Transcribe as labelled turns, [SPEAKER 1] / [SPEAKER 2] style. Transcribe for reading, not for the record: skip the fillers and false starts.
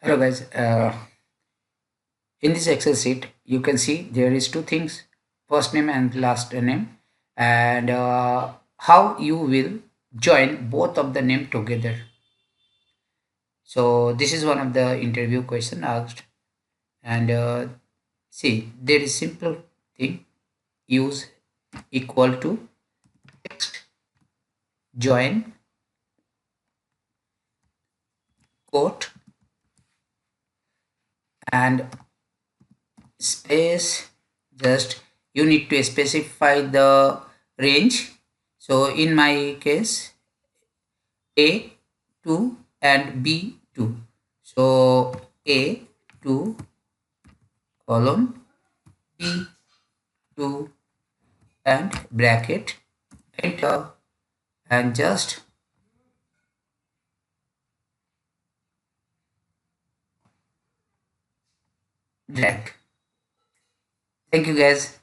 [SPEAKER 1] Hello guys, in this Excel sheet you can see there is two things, first name and last name, and how you will join both of the name together. So this is one of the interview question asked, and see there is simple thing, use equal to text, join, quote, and space. Just you need to specify the range. So in my case A2 and B2. So A2 colon B2 and bracket, enter, and just drag. Thank you guys.